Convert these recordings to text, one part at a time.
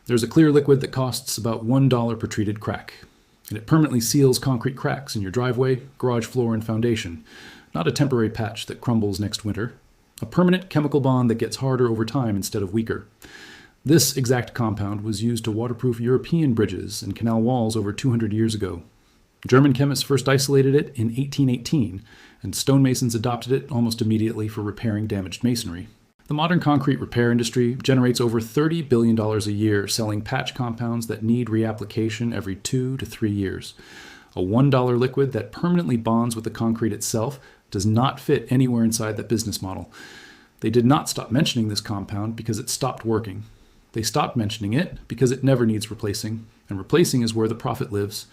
There's a clear liquid that costs about $1 per treated crack, and it permanently seals concrete cracks in your driveway, garage floor, and foundation. Not a temporary patch that crumbles next winter. A permanent chemical bond that gets harder over time instead of weaker. This exact compound was used to waterproof European bridges and canal walls over 200 years ago. German chemists first isolated it in 1818, and stonemasons adopted it almost immediately for repairing damaged masonry. The modern concrete repair industry generates over $30 billion a year selling patch compounds that need reapplication every 2 to 3 years. A $1 liquid that permanently bonds with the concrete itself does not fit anywhere inside that business model. They did not stop mentioning this compound because it stopped working. They stopped mentioning it because it never needs replacing, and replacing is where the profit lives.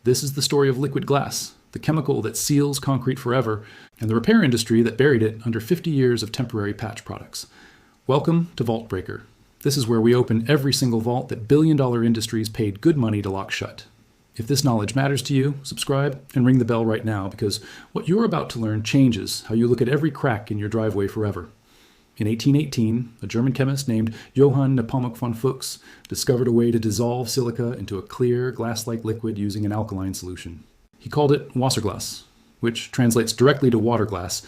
This is the story of liquid glass, the chemical that seals concrete forever, and the repair industry that buried it under 50 years of temporary patch products. Welcome to Vault Breaker. This is where we open every single vault that billion-dollar industries paid good money to lock shut. If this knowledge matters to you, subscribe and ring the bell right now, because what you're about to learn changes how you look at every crack in your driveway forever. In 1818, a German chemist named Johann Nepomuk von Fuchs discovered a way to dissolve silica into a clear, glass-like liquid using an alkaline solution. He called it Wasserglas, which translates directly to water glass,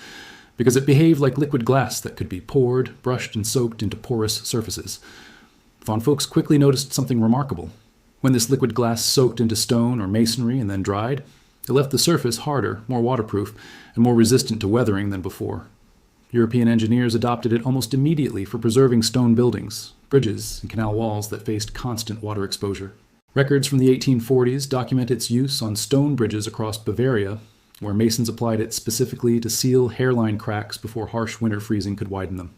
because it behaved like liquid glass that could be poured, brushed, and soaked into porous surfaces. Von Fuchs quickly noticed something remarkable. When this liquid glass soaked into stone or masonry and then dried, it left the surface harder, more waterproof, and more resistant to weathering than before. European engineers adopted it almost immediately for preserving stone buildings, bridges, and canal walls that faced constant water exposure. Records from the 1840s document its use on stone bridges across Bavaria, where masons applied it specifically to seal hairline cracks before harsh winter freezing could widen them.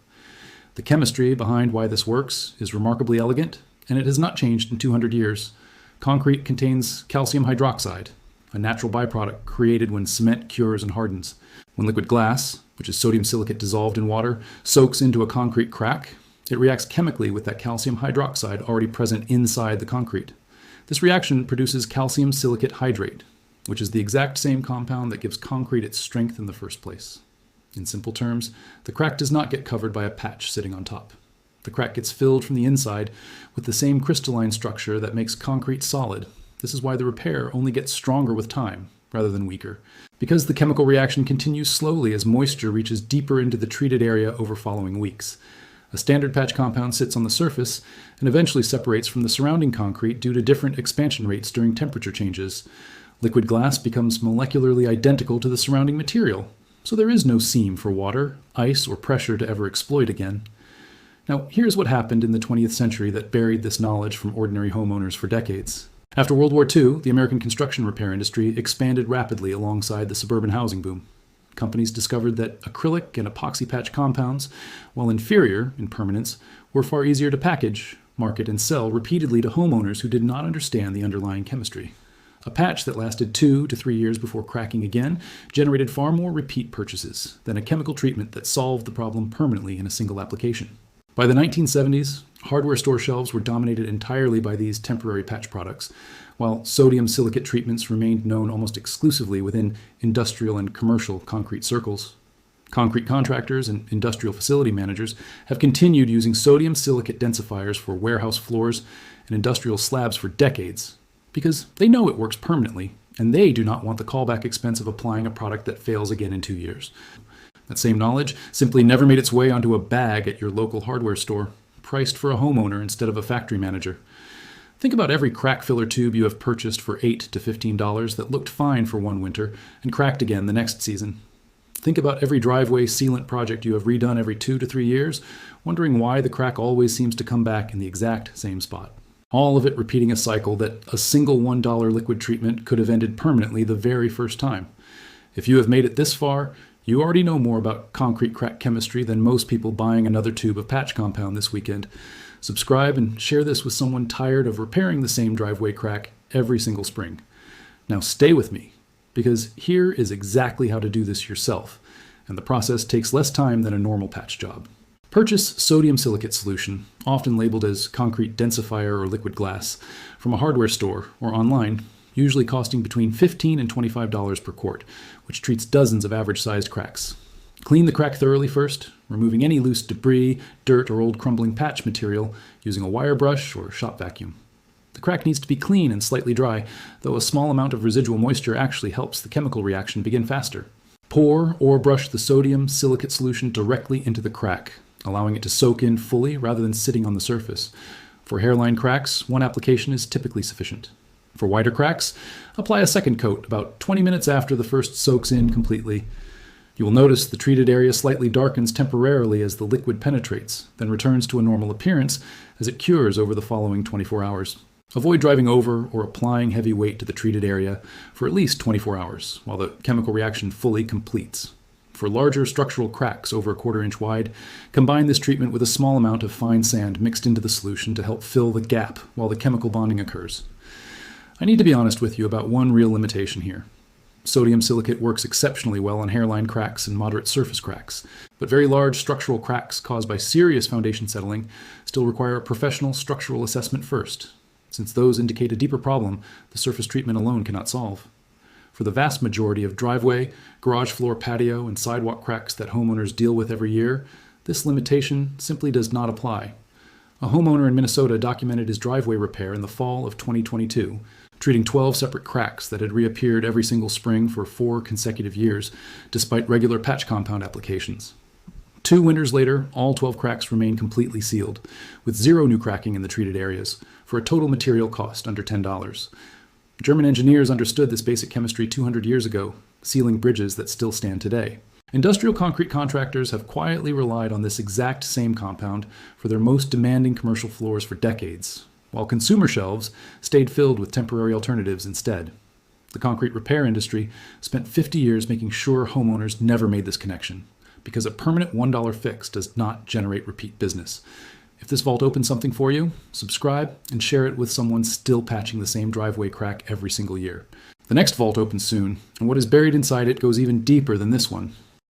The chemistry behind why this works is remarkably elegant, and it has not changed in 200 years. Concrete contains calcium hydroxide, a natural byproduct created when cement cures and hardens. When liquid glass, which is sodium silicate dissolved in water, soaks into a concrete crack, it reacts chemically with that calcium hydroxide already present inside the concrete. This reaction produces calcium silicate hydrate, which is the exact same compound that gives concrete its strength in the first place. In simple terms, the crack does not get covered by a patch sitting on top. The crack gets filled from the inside with the same crystalline structure that makes concrete solid. This is why the repair only gets stronger with time, rather than weaker. Because the chemical reaction continues slowly as moisture reaches deeper into the treated area over following weeks. A standard patch compound sits on the surface and eventually separates from the surrounding concrete due to different expansion rates during temperature changes. Liquid glass becomes molecularly identical to the surrounding material, so there is no seam for water, ice, or pressure to ever exploit again. Now, here's what happened in the 20th century that buried this knowledge from ordinary homeowners for decades. After World War II, the American construction repair industry expanded rapidly alongside the suburban housing boom. Companies discovered that acrylic and epoxy patch compounds, while inferior in permanence, were far easier to package, market, and sell repeatedly to homeowners who did not understand the underlying chemistry. A patch that lasted 2 to 3 years before cracking again generated far more repeat purchases than a chemical treatment that solved the problem permanently in a single application. By the 1970s, hardware store shelves were dominated entirely by these temporary patch products, while sodium silicate treatments remained known almost exclusively within industrial and commercial concrete circles. Concrete contractors and industrial facility managers have continued using sodium silicate densifiers for warehouse floors and industrial slabs for decades, because they know it works permanently, and they do not want the callback expense of applying a product that fails again in 2 years. That same knowledge simply never made its way onto a bag at your local hardware store, priced for a homeowner instead of a factory manager. Think about every crack filler tube you have purchased for $8 to $15 that looked fine for one winter and cracked again the next season. Think about every driveway sealant project you have redone every 2 to 3 years, wondering why the crack always seems to come back in the exact same spot. All of it repeating a cycle that a single $1 liquid treatment could have ended permanently the very first time. If you have made it this far, you already know more about concrete crack chemistry than most people buying another tube of patch compound this weekend. Subscribe and share this with someone tired of repairing the same driveway crack every single spring. Now stay with me, because here is exactly how to do this yourself, and the process takes less time than a normal patch job. Purchase sodium silicate solution, often labeled as concrete densifier or liquid glass, from a hardware store or online, usually costing between $15 and $25 per quart, which treats dozens of average-sized cracks. Clean the crack thoroughly first, removing any loose debris, dirt, or old crumbling patch material using a wire brush or shop vacuum. The crack needs to be clean and slightly dry, though a small amount of residual moisture actually helps the chemical reaction begin faster. Pour or brush the sodium silicate solution directly into the crack, allowing it to soak in fully rather than sitting on the surface. For hairline cracks, one application is typically sufficient. For wider cracks, apply a second coat about 20 minutes after the first soaks in completely. You will notice the treated area slightly darkens temporarily as the liquid penetrates, then returns to a normal appearance as it cures over the following 24 hours. Avoid driving over or applying heavy weight to the treated area for at least 24 hours while the chemical reaction fully completes. For larger structural cracks over a quarter-inch wide, combine this treatment with a small amount of fine sand mixed into the solution to help fill the gap while the chemical bonding occurs. I need to be honest with you about one real limitation here. Sodium silicate works exceptionally well on hairline cracks and moderate surface cracks, but very large structural cracks caused by serious foundation settling still require a professional structural assessment first, since those indicate a deeper problem the surface treatment alone cannot solve. For the vast majority of driveway, garage floor, patio, and sidewalk cracks that homeowners deal with every year, this limitation simply does not apply. A homeowner in Minnesota documented his driveway repair in the fall of 2022, treating 12 separate cracks that had reappeared every single spring for 4 consecutive years, despite regular patch compound applications. 2 winters later, all 12 cracks remain completely sealed, with 0 new cracking in the treated areas, for a total material cost under $10. German engineers understood this basic chemistry 200 years ago, sealing bridges that still stand today. Industrial concrete contractors have quietly relied on this exact same compound for their most demanding commercial floors for decades, while consumer shelves stayed filled with temporary alternatives instead. The concrete repair industry spent 50 years making sure homeowners never made this connection, because a permanent $1 fix does not generate repeat business. If this vault opens something for you, subscribe and share it with someone still patching the same driveway crack every single year. The next vault opens soon, and what is buried inside it goes even deeper than this one.